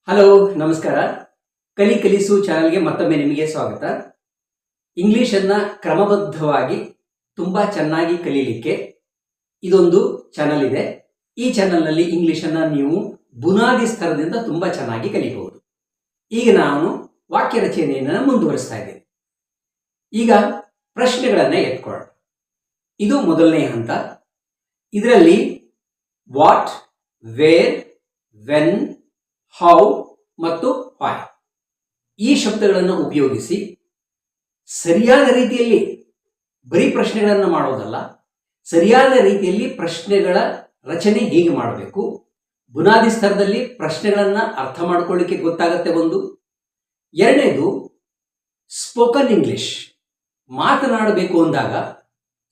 Hello, ನಮಸ್ಕಾರ. ಕಲಿಸು ಚಾನಲ್ಗೆ ಮತ್ತೊಮ್ಮೆ ನಿಮಗೆ ಸ್ವಾಗತ. ಇಂಗ್ಲಿಷನ್ನು ಕ್ರಮಬದ್ಧವಾಗಿ ತುಂಬ ಚೆನ್ನಾಗಿ ಕಲೀಲಿಕ್ಕೆ ಇದೊಂದು ಚಾನಲ್ ಇದೆ. ಈ ಚಾನಲ್ನಲ್ಲಿ ಇಂಗ್ಲಿಷನ್ನು ನೀವು ಬುನಾದಿ ಸ್ತರದಿಂದ ತುಂಬ ಚೆನ್ನಾಗಿ ಕಲಿಬಹುದು. ಈಗ ನಾನು ವಾಕ್ಯ ರಚನೆಯನ್ನು ಮುಂದುವರಿಸ್ತಾ ಇದ್ದೇನೆ. ಈಗ ಪ್ರಶ್ನೆಗಳನ್ನು ಎತ್ಕೊಳ್ಳೋಣ. ಇದು ಮೊದಲನೇ ಹಂತ. ಇದರಲ್ಲಿ ವಾಟ್, ವೇರ್, ವೆನ್, ಹೌ ಮತ್ತು ವೈ ಈ ಶಬ್ದಗಳನ್ನು ಉಪಯೋಗಿಸಿ ಸರಿಯಾದ ರೀತಿಯಲ್ಲಿ ಬರೀ ಪ್ರಶ್ನೆಗಳನ್ನು ಮಾಡೋದಲ್ಲ, ಸರಿಯಾದ ರೀತಿಯಲ್ಲಿ ಪ್ರಶ್ನೆಗಳ ರಚನೆ ಹೇಗೆ ಮಾಡಬೇಕು, ಬುನಾದಿ ಸ್ತರದಲ್ಲಿ ಪ್ರಶ್ನೆಗಳನ್ನು ಅರ್ಥ ಮಾಡ್ಕೊಳ್ಳಿಕ್ಕೆ ಗೊತ್ತಾಗತ್ತೆ ಒಂದು. ಎರಡನೇದು, ಸ್ಪೋಕನ್ ಇಂಗ್ಲಿಷ್ ಮಾತನಾಡಬೇಕು ಅಂದಾಗ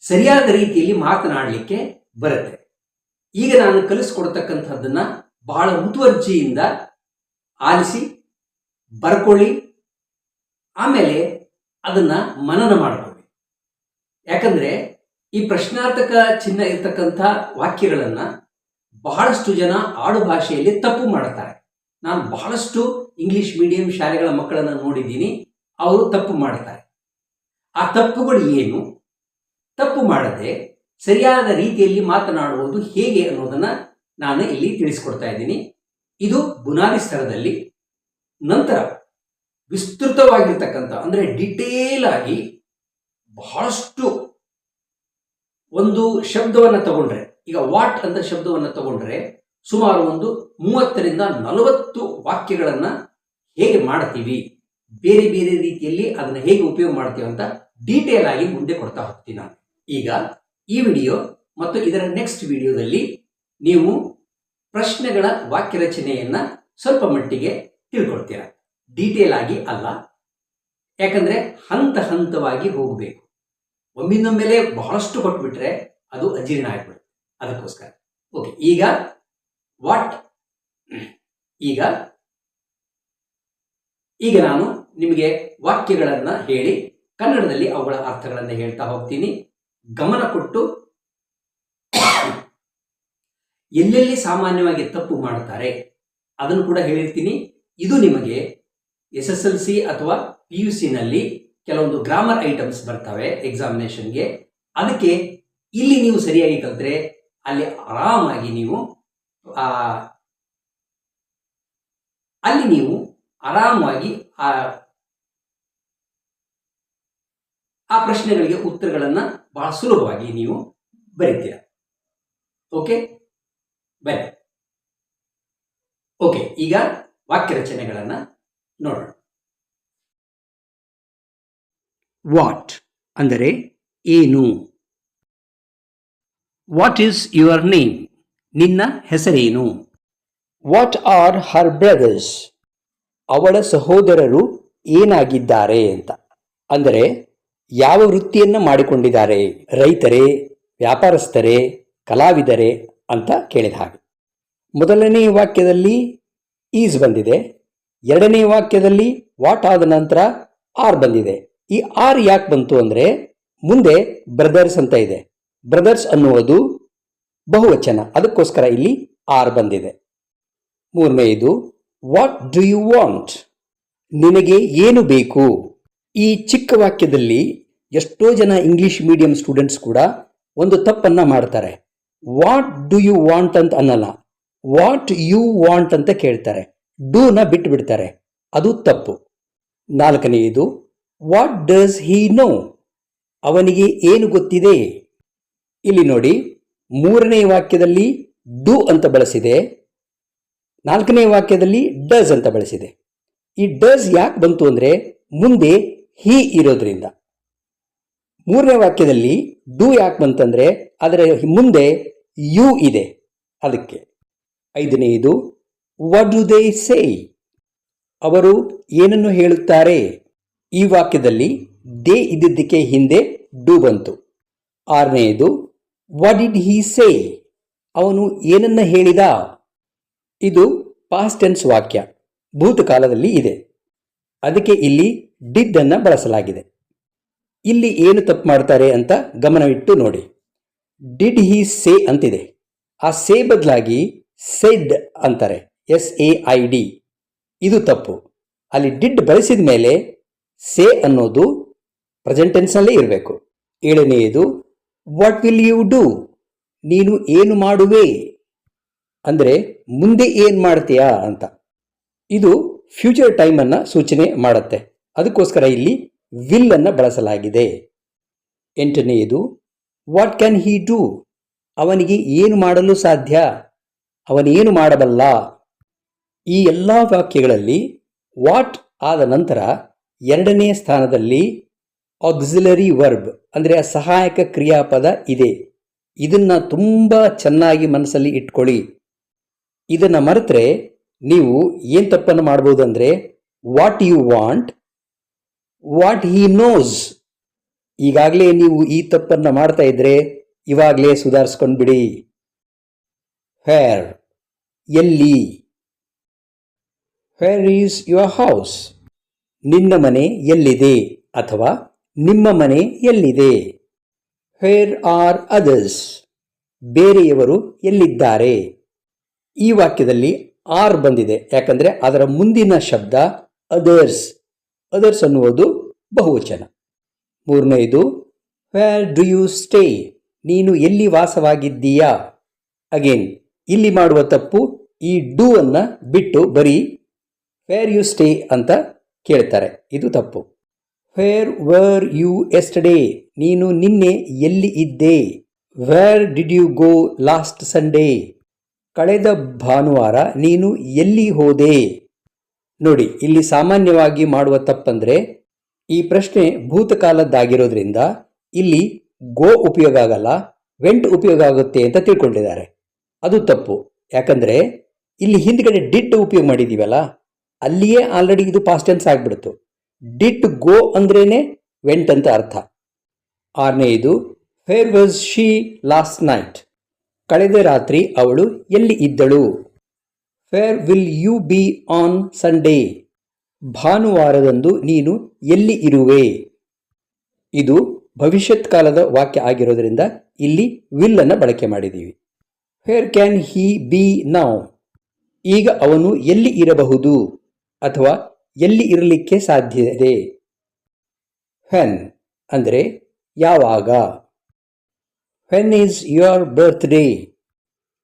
ಸರಿಯಾದ ರೀತಿಯಲ್ಲಿ ಮಾತನಾಡಲಿಕ್ಕೆ ಬರುತ್ತೆ. ಈಗ ನಾನು ಕಲಿಸ್ಕೊಡ್ತಕ್ಕಂಥದ್ದನ್ನ ಬಹಳ ಮುತುವರ್ಜಿಯಿಂದ ಆಲಿಸಿ ಬರ್ಕೊಳ್ಳಿ, ಆಮೇಲೆ ಅದನ್ನ ಮನನ ಮಾಡ್ಕೊಳ್ಳಿ. ಯಾಕಂದ್ರೆ ಈ ಪ್ರಶ್ನಾರ್ಥಕ ಚಿಹ್ನ ಇರ್ತಕ್ಕಂಥ ವಾಕ್ಯಗಳನ್ನ ಬಹಳಷ್ಟು ಜನ ಆಡು ಭಾಷೆಯಲ್ಲಿ ತಪ್ಪು ಮಾಡ್ತಾರೆ. ನಾನು ಬಹಳಷ್ಟು ಇಂಗ್ಲಿಷ್ ಮೀಡಿಯಂ ಶಾಲೆಗಳ ಮಕ್ಕಳನ್ನು ನೋಡಿದ್ದೀನಿ, ಅವರು ತಪ್ಪು ಮಾಡ್ತಾರೆ. ಆ ತಪ್ಪುಗಳು ಏನು, ತಪ್ಪು ಮಾಡದೆ ಸರಿಯಾದ ರೀತಿಯಲ್ಲಿ ಮಾತನಾಡುವುದು ಹೇಗೆ ಅನ್ನೋದನ್ನ ನಾನು ಇಲ್ಲಿ ತಿಳಿಸ್ಕೊಡ್ತಾ ಇದ್ದೀನಿ. ಇದು ಬುನಾದಿ ಸ್ತರದಲ್ಲಿ. ನಂತರ ವಿಸ್ತೃತವಾಗಿರ್ತಕ್ಕಂಥ ಅಂದರೆ ಡಿಟೇಲ್ ಆಗಿ ಬಹಳಷ್ಟು ಒಂದು ಶಬ್ದವನ್ನು ತಗೊಂಡ್ರೆ, ಈಗ ವಾಟ್ ಅಂತ ಶಬ್ದವನ್ನು ತಗೊಂಡ್ರೆ ಸುಮಾರು ಒಂದು 30ರಿಂದ 40 ವಾಕ್ಯಗಳನ್ನು ಹೇಗೆ ಮಾಡ್ತೀವಿ, ಬೇರೆ ಬೇರೆ ರೀತಿಯಲ್ಲಿ ಅದನ್ನು ಹೇಗೆ ಉಪಯೋಗ ಮಾಡ್ತೀವಿ ಅಂತ ಡೀಟೇಲ್ ಆಗಿ ಮುಂದೆ ಕೊಡ್ತಾ ಹೋಗ್ತೀನಿ ನಾನು. ಈಗ ಈ ವಿಡಿಯೋ ಮತ್ತು ಇದರ ನೆಕ್ಸ್ಟ್ ವಿಡಿಯೋದಲ್ಲಿ ನೀವು ಪ್ರಶ್ನೆಗಳ ವಾಕ್ಯ ರಚನೆಯನ್ನ ಸ್ವಲ್ಪ ಮಟ್ಟಿಗೆ ತಿಳ್ಕೊಳ್ತೀರ, ಡೀಟೇಲ್ ಆಗಿ ಅಲ್ಲ. ಯಾಕಂದ್ರೆ ಹಂತ ಹಂತವಾಗಿ ಹೋಗಬೇಕು. ಒಮ್ಮಿಂದೊಮ್ಮೆಲೆ ಬಹಳಷ್ಟು ಕೊಟ್ಬಿಟ್ರೆ ಅದು ಅಜೀರ್ಣ ಆಗ್ಬಿಡುತ್ತೆ. ಅದಕ್ಕೋಸ್ಕರ ಓಕೆ. ಈಗ ವಾಟ್, ಈಗ ನಾನು ನಿಮಗೆ ವಾಕ್ಯಗಳನ್ನ ಹೇಳಿ ಕನ್ನಡದಲ್ಲಿ ಅವುಗಳ ಅರ್ಥಗಳನ್ನು ಹೇಳ್ತಾ ಹೋಗ್ತೀನಿ. ಗಮನ ಕೊಟ್ಟು ಎಲ್ಲೆಲ್ಲಿ ಸಾಮಾನ್ಯವಾಗಿ ತಪ್ಪು ಮಾಡ್ತಾರೆ ಅದನ್ನು ಕೂಡ ಹೇಳಿರ್ತೀನಿ. ಇದು ನಿಮಗೆ SSLC ಅಥವಾ PUC ನಲ್ಲಿ ಕೆಲವೊಂದು ಗ್ರಾಮರ್ ಐಟಮ್ಸ್ ಬರ್ತವೆ ಎಕ್ಸಾಮಿನೇಷನ್ಗೆ. ಅದಕ್ಕೆ ಇಲ್ಲಿ ನೀವು ಸರಿಯಾಗಿ ಕಲಿತ್ರೆ ಅಲ್ಲಿ ಆರಾಮಾಗಿ ನೀವು ಆ ಪ್ರಶ್ನೆಗಳಿಗೆ ಉತ್ತರಗಳನ್ನು ಬಹಳ ಸುಲಭವಾಗಿ ನೀವು ಬರೀತೀರ. ಓಕೆ, ಬನ್ನಿ. ಓಕೆ, ಈಗ ವಾಕ್ಯ ರಚನೆಗಳನ್ನು ನೋಡೋಣ. ವಾಟ್ ಅಂದರೆ ಏನು. ವಾಟ್ ಈಸ್ ಯುವರ್ ನೇಮ್, ನಿನ್ನ ಹೆಸರೇನು. ವಾಟ್ ಆರ್ ಹರ್ ಬ್ರದರ್ಸ್, ಅವಳ ಸಹೋದರರು ಏನಾಗಿದ್ದಾರೆ ಅಂತ. ಅಂದರೆ ಯಾವ ವೃತ್ತಿಯನ್ನು ಮಾಡಿಕೊಂಡಿದ್ದಾರೆ, ರೈತರೇ, ವ್ಯಾಪಾರಸ್ಥರೇ, ಕಲಾವಿದರೇ ಅಂತ ಕೇಳಿದ ಹಾಗೆ. ಮೊದಲನೇ ವಾಕ್ಯದಲ್ಲಿ ಈಸ್ ಬಂದಿದೆ, ಎರಡನೇ ವಾಕ್ಯದಲ್ಲಿ ವಾಟ್ ಆದ ನಂತರ ಆರ್ ಬಂದಿದೆ. ಈ ಆರ್ ಯಾಕೆ ಬಂತು ಅಂದರೆ ಮುಂದೆ ಬ್ರದರ್ಸ್ ಅಂತ ಇದೆ. ಬ್ರದರ್ಸ್ ಅನ್ನುವುದು ಬಹುವಚನ, ಅದಕ್ಕೋಸ್ಕರ ಇಲ್ಲಿ ಆರ್ ಬಂದಿದೆ. ಮೂರನೆಯದು ವಾಟ್ ಡು ಯು ವಾಂಟ್, ನಿನಗೆ ಏನು ಬೇಕು. ಈ ಚಿಕ್ಕ ವಾಕ್ಯದಲ್ಲಿ ಎಷ್ಟೋ ಜನ ಇಂಗ್ಲಿಷ್ ಮೀಡಿಯಂ ಸ್ಟೂಡೆಂಟ್ಸ್ ಕೂಡ ಒಂದು ತಪ್ಪನ್ನ ಮಾಡ್ತಾರೆ. ವಾಟ್ ಡು ಯು ವಾಂಟ್ ಅಂತ ಅನ್ನಲ್ಲ, ವಾಟ್ ಯು ವಾಂಟ್ ಅಂತ ಕೇಳ್ತಾರೆ, ಡೂನ ಬಿಟ್ಟು ಬಿಡ್ತಾರೆ. ಅದು ತಪ್ಪು. ನಾಲ್ಕನೆಯದು ವಾಟ್ ಡಸ್ ಹಿ ನೋ, ಅವನಿಗೆ ಏನು ಗೊತ್ತಿದೆ. ಇಲ್ಲಿ ನೋಡಿ, ಮೂರನೇ ವಾಕ್ಯದಲ್ಲಿ ಡೂ ಅಂತ ಬಳಸಿದೆ, ನಾಲ್ಕನೇ ವಾಕ್ಯದಲ್ಲಿ ಡಸ್ ಅಂತ ಬಳಸಿದೆ. ಈ ಡಸ್ ಯಾಕೆ ಬಂತು ಅಂದರೆ ಮುಂದೆ ಹಿ ಇರೋದ್ರಿಂದ. ಮೂರನೇ ವಾಕ್ಯದಲ್ಲಿ ಡೂ ಯಾಕೆ ಬಂತಂದ್ರೆ ಅದರ ಮುಂದೆ ಯು ಇದೆ, ಅದಕ್ಕೆ. ಐದನೆಯದು ವಾಟ್ ಡು ದೇ ಸೇ, ಅವರು ಏನನ್ನು ಹೇಳುತ್ತಾರೆ. ಈ ವಾಕ್ಯದಲ್ಲಿ ದೇ ಇದ್ದಿದ್ದಕ್ಕೆ ಹಿಂದೆ ಡೂ ಬಂತು. ಆರನೆಯದು ವಾಟ್ ಡಿಡ್ ಹಿ ಸೇ, ಅವನು ಏನನ್ನ ಹೇಳಿದ. ಇದು ಪಾಸ್ಟ್ ಟೆನ್ಸ್ ವಾಕ್ಯ, ಭೂತಕಾಲದಲ್ಲಿ ಇದೆ, ಅದಕ್ಕೆ ಇಲ್ಲಿ ಡಿಡ್ ಅನ್ನ ಬಳಸಲಾಗಿದೆ. ಇಲ್ಲಿ ಏನು ತಪ್ಪು ಮಾಡ್ತಾರೆ ಅಂತ ಗಮನವಿಟ್ಟು ನೋಡಿ. ಡಿಡ್ ಹಿ ಸೇ ಅಂತಿದೆ, ಆ ಸೇ ಬದಲಾಗಿ ಸೆಡ್ ಅಂತಾರೆ, SAID. ಇದು ತಪ್ಪು. ಅಲ್ಲಿ ಡಿಡ್ ಬಳಸಿದ ಮೇಲೆ ಸೇ ಅನ್ನೋದು ಪ್ರೆಸೆಂಟ್ ಟೆನ್ಸ್ನಲ್ಲೇ ಇರಬೇಕು. 7ನೇದು ವಾಟ್ ವಿಲ್ ಯು ಡೂ, ನೀನು ಏನು ಮಾಡುವೆ ಅಂದರೆ ಮುಂದೆ ಏನು ಮಾಡ್ತೀಯಾ ಅಂತ. ಇದು ಫ್ಯೂಚರ್ ಟೈಮನ್ನು ಸೂಚನೆ ಮಾಡುತ್ತೆ. ಅದಕ್ಕೋಸ್ಕರ ಇಲ್ಲಿ ವಿಲ್ ಅನ್ನು ಬಳಸಲಾಗಿದೆ. 8ನೇದು ವಾಟ್ ಕ್ಯಾನ್ ಹಿ ಡೂ, ಅವನಿಗೆ ಏನು ಮಾಡಲು ಸಾಧ್ಯ, ಅವನೇನು ಮಾಡಬಲ್ಲ. ಈ ಎಲ್ಲ ವಾಕ್ಯಗಳಲ್ಲಿ ವಾಟ್ ಆದ ನಂತರ 2ನೇ ಸ್ಥಾನದಲ್ಲಿ ಆಕ್ಸಿಲರಿ ವರ್ಬ್ ಅಂದರೆ ಸಹಾಯಕ ಕ್ರಿಯಾಪದ ಇದೆ. ಇದನ್ನು ತುಂಬ ಚೆನ್ನಾಗಿ ಮನಸ್ಸಲ್ಲಿ ಇಟ್ಕೊಳ್ಳಿ. ಇದನ್ನು ಮರೆತರೆ ನೀವು ಏನು ತಪ್ಪನ್ನು ಮಾಡ್ಬೋದು ಅಂದರೆ what you want, what he knows. ಈಗಾಗಲೇ ನೀವು ಈ ತಪ್ಪನ್ನು ಮಾಡ್ತಾ ಇದ್ರೆ ಇವಾಗಲೇ ಸುಧಾರಿಸ್ಕೊಂಡು ಬಿಡಿ. ವೇರ್, ಎಲ್ಲಿ. ವೇರ್ ಈಸ್ ಯುವರ್ ಹೌಸ್, ನಿನ್ನ ಮನೆ ಎಲ್ಲಿದೆ ಅಥವಾ ನಿಮ್ಮ ಮನೆ ಎಲ್ಲಿದೆ. ವೇರ್ ಆರ್ ಅದರ್ಸ್, ಬೇರೆಯವರು ಎಲ್ಲಿದ್ದಾರೆ. ಈ ವಾಕ್ಯದಲ್ಲಿ ಆರ್ ಬಂದಿದೆ, ಯಾಕಂದರೆ ಅದರ ಮುಂದಿನ ಶಬ್ದ ಅದರ್ಸ್. ಅದರ್ಸ್ ಅನ್ನುವುದು ಬಹುವಚನ. 3ನೇದು ವೇರ್ ಡು ಯು ಸ್ಟೇ, ನೀನು ಎಲ್ಲಿ ವಾಸವಾಗಿದ್ದೀಯಾ. ಅಗೇನ್ ಇಲ್ಲಿ ಮಾಡುವ ತಪ್ಪು, ಈ ಡೂ ಅನ್ನು ಬಿಟ್ಟು ಬರೀ ವೇರ್ ಯು ಸ್ಟೇ ಅಂತ ಕೇಳ್ತಾರೆ. ಇದು ತಪ್ಪು. ವೇರ್ ವರ್ ಯು ಎಸ್ಟರ್ಡೇ, ನೀನು ನಿನ್ನೆ ಎಲ್ಲಿ ಇದ್ದೆ. Where did you go last Sunday, ಕಳೆದ ಭಾನುವಾರ ನೀನು ಎಲ್ಲಿ ಹೋದೆ. ನೋಡಿ, ಇಲ್ಲಿ ಸಾಮಾನ್ಯವಾಗಿ ಮಾಡುವ ತಪ್ಪಂದರೆ ಈ ಪ್ರಶ್ನೆ ಭೂತಕಾಲದ್ದಾಗಿರೋದ್ರಿಂದ ಇಲ್ಲಿ ಗೋ ಉಪಯೋಗ ಆಗಲ್ಲ, ವೆಂಟ್ ಉಪಯೋಗ ಆಗುತ್ತೆ ಅಂತ ತಿಳ್ಕೊಂಡಿದ್ದಾರೆ. ಅದು ತಪ್ಪು. ಯಾಕಂದರೆ ಇಲ್ಲಿ ಹಿಂದ್ಗಡೆ ಡಿಡ್ ಉಪಯೋಗ ಮಾಡಿದ್ದೀವಲ್ಲ, ಅಲ್ಲಿಯೇ ಆಲ್ರೆಡಿ ಇದು ಪಾಸ್ಟ್ ಟೆನ್ಸ್ ಆಗಿಬಿಡ್ತು. ಡಿಡ್ ಗೋ ಅಂದ್ರೇನೆ ವೆಂಟ್ ಅಂತ ಅರ್ಥ. 6ನೇದು where was she last night, ಕಳೆದ ರಾತ್ರಿ ಅವಳು ಎಲ್ಲಿ ಇದ್ದಳು. Where will you be on Sunday, ಭಾನುವಾರದಂದು ನೀನು ಎಲ್ಲಿ ಇರುವೆ. ಇದು ಭವಿಷ್ಯತ್ ಕಾಲದ ವಾಕ್ಯ ಆಗಿರೋದ್ರಿಂದ ಇಲ್ಲಿ ವಿಲ್ ಅನ್ನು ಬಳಕೆ ಮಾಡಿದ್ದೀವಿ. Where can he B now, ಈಗ ಅವನು ಎಲ್ಲಿ ಇರಬಹುದು ಅಥವಾ ಎಲ್ಲಿ ಇರಲಿಕ್ಕೆ ಸಾಧ್ಯ ಇದೆ. ವೆನ್ ಅಂದರೆ ಯಾವಾಗ. ವೆನ್ ಈಸ್ ಯುವರ್ ಬರ್ತ್ಡೇ,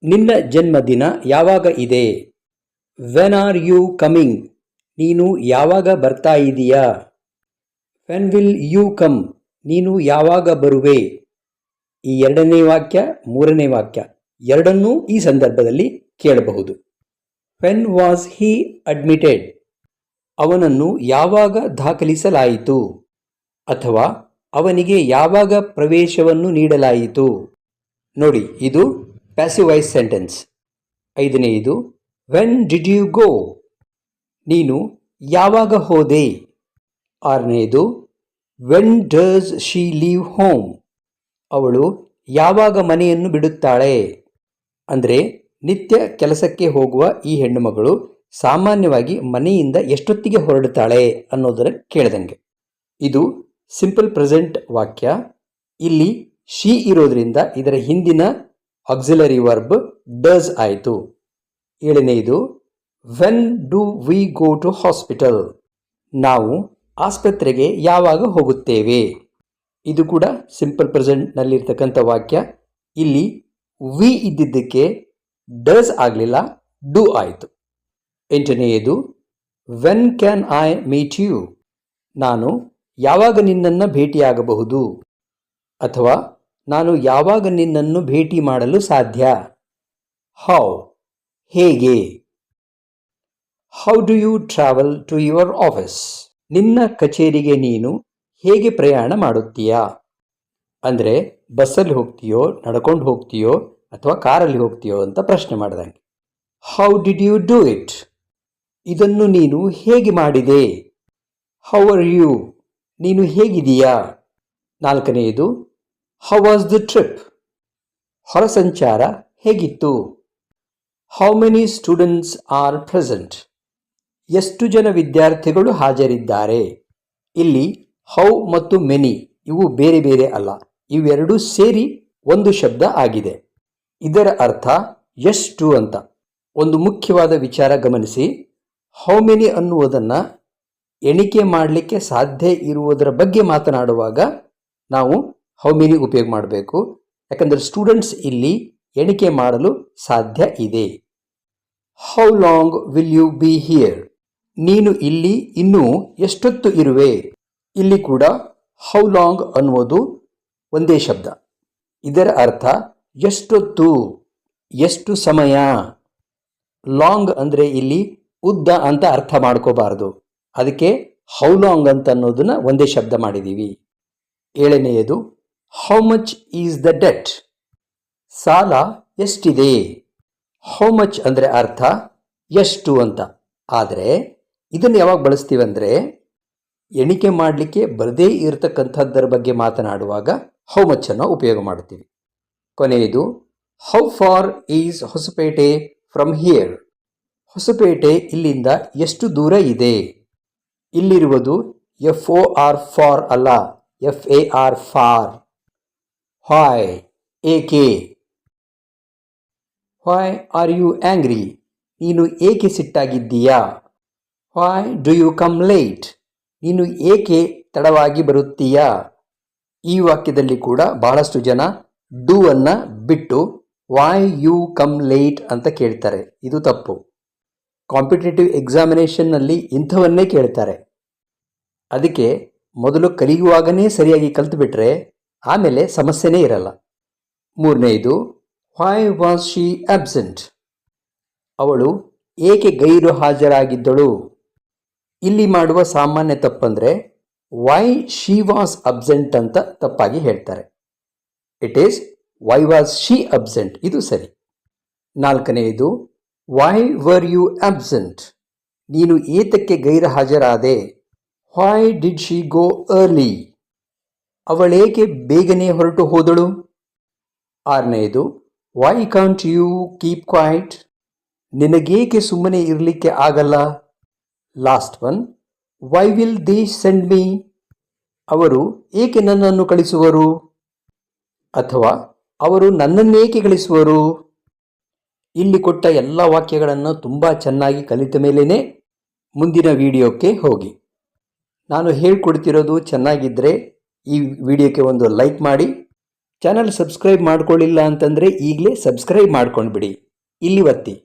ನಿನ್ನ ಜನ್ಮದಿನ ಯಾವಾಗ ಇದೆ. ವೆನ್ ಆರ್ ಯು ಕಮಿಂಗ್, ನೀನು ಯಾವಾಗ ಬರ್ತಾ ಇದೀಯಾ. ವೆನ್ ವಿಲ್ ಯು ಕಮ್, ನೀನು ಯಾವಾಗ ಬರುವೆ. ಈ 2ನೇ ವಾಕ್ಯ 3ನೇ ವಾಕ್ಯ ಎರಡನ್ನೂ ಈ ಸಂದರ್ಭದಲ್ಲಿ ಕೇಳಬಹುದು. ವೆನ್ ವಾಸ್ ಹಿ ಅಡ್ಮಿಟೆಡ್, ಅವನನ್ನು ಯಾವಾಗ ದಾಖಲಿಸಲಾಯಿತು ಅಥವಾ ಅವನಿಗೆ ಯಾವಾಗ ಪ್ರವೇಶವನ್ನು ನೀಡಲಾಯಿತು. ನೋಡಿ, ಇದು ಪ್ಯಾಸಿವ್ ವಾಯ್ಸ್ ಸೆಂಟೆನ್ಸ್. 5ನೇದು ವೆನ್ ಡಿಡ್ ಯು ಗೋ, ನೀನು ಯಾವಾಗ ಹೋದೆ. 6ನೇದು when does she leave home, ಅವಳು ಯಾವಾಗ ಮನೆಯನ್ನು ಬಿಡುತ್ತಾಳೆ. ಅಂದರೆ ನಿತ್ಯ ಕೆಲಸಕ್ಕೆ ಹೋಗುವ ಈ ಹೆಣ್ಣುಮಗಳು ಸಾಮಾನ್ಯವಾಗಿ ಮನೆಯಿಂದ ಎಷ್ಟೊತ್ತಿಗೆ ಹೊರಡುತ್ತಾಳೆ ಅನ್ನೋದರ ಕೇಳಿದಂಗೆ. ಇದು ಸಿಂಪಲ್ ಪ್ರೆಸೆಂಟ್ ವಾಕ್ಯ. ಇಲ್ಲಿ ಶಿ ಇರೋದ್ರಿಂದ ಇದರ ಹಿಂದಿನ ಆಕ್ಸಿಲರಿ ವರ್ಬ್ ಡಸ್ ಆಯಿತು. 7ನೇದು when do we go to hospital, ನಾವು ಆಸ್ಪತ್ರೆಗೆ ಯಾವಾಗ ಹೋಗುತ್ತೇವೆ. ಇದು ಕೂಡ ಸಿಂಪಲ್ ಪ್ರೆಸೆಂಟ್ನಲ್ಲಿರ್ತಕ್ಕಂಥ ವಾಕ್ಯ. ಇಲ್ಲಿ ವಿ ಇದ್ದಿದ್ದಕ್ಕೆ ಡಸ್ ಆಗಲಿಲ್ಲ, ಡು ಆಯಿತು. 8ನೇದು when can I meet you, ನಾನು ಯಾವಾಗ ನಿನ್ನನ್ನು ಭೇಟಿಯಾಗಬಹುದು ಅಥವಾ ನಾನು ಯಾವಾಗ ನಿನ್ನನ್ನು ಭೇಟಿ ಮಾಡಲು ಸಾಧ್ಯ. ಹೌ, ಹೇಗೆ. How do you travel to your office, ನಿನ್ನ ಕಚೇರಿಗೆ ನೀನು ಹೇಗೆ ಪ್ರಯಾಣ ಮಾಡುತ್ತೀಯಾ. ಅಂದರೆ ಬಸ್ಸಲ್ಲಿ ಹೋಗ್ತೀಯೋ, ನಡ್ಕೊಂಡು ಹೋಗ್ತೀಯೋ ಅಥವಾ ಕಾರಲ್ಲಿ ಹೋಗ್ತೀಯೋ ಅಂತ ಪ್ರಶ್ನೆ ಮಾಡ್ದಂಗೆ. How did you do it, ಇದನ್ನು ನೀನು ಹೇಗೆ ಮಾಡಿದೆ. ಹೌ ಆರ್ ಯು, ನೀನು ಹೇಗಿದೀಯಾ. 4ನೇದು ಹೌ ವಾಸ್ ದ ಟ್ರಿಪ್, ಹೊರಸಂಚಾರ ಹೇಗಿತ್ತು. How many students are present, ಎಷ್ಟು ಜನ ವಿದ್ಯಾರ್ಥಿಗಳು ಹಾಜರಿದ್ದಾರೆ. ಇಲ್ಲಿ ಹೌ ಮತ್ತು ಮೆನಿ ಇವು ಬೇರೆ ಬೇರೆ ಅಲ್ಲ, ಇವೆರಡೂ ಸೇರಿ ಒಂದು ಶಬ್ದ ಆಗಿದೆ. ಇದರ ಅರ್ಥ ಎಷ್ಟು ಅಂತ. ಒಂದು ಮುಖ್ಯವಾದ ವಿಚಾರ ಗಮನಿಸಿ, ಹೌ ಮೆನಿ ಅನ್ನುವುದನ್ನು ಎಣಿಕೆ ಮಾಡಲಿಕ್ಕೆ ಸಾಧ್ಯ ಇರುವುದರ ಬಗ್ಗೆ ಮಾತನಾಡುವಾಗ ನಾವು ಹೌ ಮೆನಿ ಉಪಯೋಗ ಮಾಡಬೇಕು. ಯಾಕಂದರೆ ಸ್ಟೂಡೆಂಟ್ಸ್ ಇಲ್ಲಿ ಎಣಿಕೆ ಮಾಡಲು ಸಾಧ್ಯ ಇದೆ. How long will you be here? ನೀನು ಇಲ್ಲಿ ಇನ್ನೂ ಎಷ್ಟೊತ್ತು ಇರುವೆ? ಇಲ್ಲಿ ಕೂಡ ಹೌ ಲಾಂಗ್ ಅನ್ನುವುದು ಒಂದೇ ಶಬ್ದ. ಇದರ ಅರ್ಥ ಎಷ್ಟೊತ್ತು, ಎಷ್ಟು ಸಮಯ. ಲಾಂಗ್ ಅಂದರೆ ಇಲ್ಲಿ ಉದ್ದ ಅಂತ ಅರ್ಥ ಮಾಡ್ಕೋಬಾರ್ದು. ಅದಕ್ಕೆ ಹೌ ಲಾಂಗ್ ಅಂತ ಅನ್ನೋದನ್ನ ಒಂದೇ ಶಬ್ದ ಮಾಡಿದ್ದೀವಿ. 7ನೇಯದು how much is the debt? ಸಾಲ ಎಷ್ಟಿದೆ? ಹೌ ಮಚ್ ಅಂದರೆ ಅರ್ಥ ಎಷ್ಟು ಅಂತ. ಆದರೆ ಇದನ್ನು ಯಾವಾಗ ಬಳಸ್ತೀವಿ ಅಂದರೆ ಎಣಿಕೆ ಮಾಡಲಿಕ್ಕೆ ಬರದೇ ಇರತಕ್ಕಂಥದ್ದರ ಬಗ್ಗೆ ಮಾತನಾಡುವಾಗ ಹೌ ಮಚ್ ಅನ್ನು ಉಪಯೋಗ ಮಾಡ್ತೀವಿ. ಕೊನೆಯದು how far is Hosapete from here? Hosapete ಇಲ್ಲಿಂದ ಎಷ್ಟು ದೂರ ಇದೆ? ಇಲ್ಲಿರುವುದು FOR ಫಾರ್ ಅಲ್ಲ, FAR ಫಾರ್. ವಾಯ್ ಏಕೆ? Why are you angry? ನೀನು ಏಕೆ ಸಿಟ್ಟಾಗಿದ್ದೀಯಾ? Why do you come late? ನೀನು ಏಕೆ ತಡವಾಗಿ ಬರುತ್ತೀಯಾ? ಈ ವಾಕ್ಯದಲ್ಲಿ ಕೂಡ ಬಹಳಷ್ಟು ಜನ ಡೂ ಅನ್ನು ಬಿಟ್ಟು ವಾಯ್ ಯು ಕಮ್ ಲೇಟ್ ಅಂತ ಕೇಳ್ತಾರೆ. ಇದು ತಪ್ಪು. ಕಾಂಪಿಟೇಟಿವ್ ಎಕ್ಸಾಮಿನೇಷನ್ನಲ್ಲಿ ಇಂಥವನ್ನೇ ಕೇಳ್ತಾರೆ. ಅದಕ್ಕೆ ಮೊದಲು ಕಲಿಯುವಾಗನೇ ಸರಿಯಾಗಿ ಕಲಿತುಬಿಟ್ರೆ ಆಮೇಲೆ ಸಮಸ್ಯೆನೇ ಇರಲ್ಲ. 3ನೇದು ವಾಯ್ ವಾಸ್ ಶಿ ಆಬ್ಸೆಂಟ್? ಅವಳು ಏಕೆ ಗೈರು ಹಾಜರಾಗಿದ್ದಳು? ಇಲ್ಲಿ ಮಾಡುವ ಸಾಮಾನ್ಯ ತಪ್ಪಂದರೆ ವೈ ಶಿ ವಾಸ್ ಅಬ್ಸೆಂಟ್ ಅಂತ ತಪ್ಪಾಗಿ ಹೇಳ್ತಾರೆ. It is why was she absent, ಇದು ಸರಿ. 4ನೇದು ವೈ ವರ್ ಯು ಆಬ್ಸೆಂಟ್? ನೀನು ಏತಕ್ಕೆ ಗೈರು ಹಾಜರಾದೆ? Why did she go early? ಅವಳೇಕೆ ಬೇಗನೆ ಹೊರಟು ಹೋದಳು? 6ನೇದು why can't you keep quiet? ನಿನಗೇಕೆ ಸುಮ್ಮನೆ ಇರಲಿಕ್ಕೆ ಆಗಲ್ಲ? Last one why will they send me? ಅವರು ಏಕೆ ನನ್ನನ್ನು ಕಳಿಸುವರು? ಅಥವಾ ಅವರು ನನ್ನನ್ನೇಕೆ ಕಳಿಸುವರು? ಇಲ್ಲಿ ಕೊಟ್ಟ ಎಲ್ಲ ವಾಕ್ಯಗಳನ್ನು ತುಂಬ ಚೆನ್ನಾಗಿ ಕಲಿತ ಮೇಲೇ ಮುಂದಿನ ವಿಡಿಯೋಕ್ಕೆ ಹೋಗಿ. ನಾನು ಹೇಳ್ಕೊಡ್ತಿರೋದು ಚೆನ್ನಾಗಿದ್ದರೆ ಈ ವಿಡಿಯೋಕ್ಕೆ ಒಂದು ಲೈಕ್ ಮಾಡಿ. ಚಾನಲ್ ಸಬ್ಸ್ಕ್ರೈಬ್ ಮಾಡ್ಕೊಳ್ಳಿಲ್ಲ ಅಂತಂದರೆ ಈಗಲೇ ಸಬ್ಸ್ಕ್ರೈಬ್ ಮಾಡ್ಕೊಂಡ್ಬಿಡಿ. ಇಲ್ಲಿ ಒತ್ತಿ.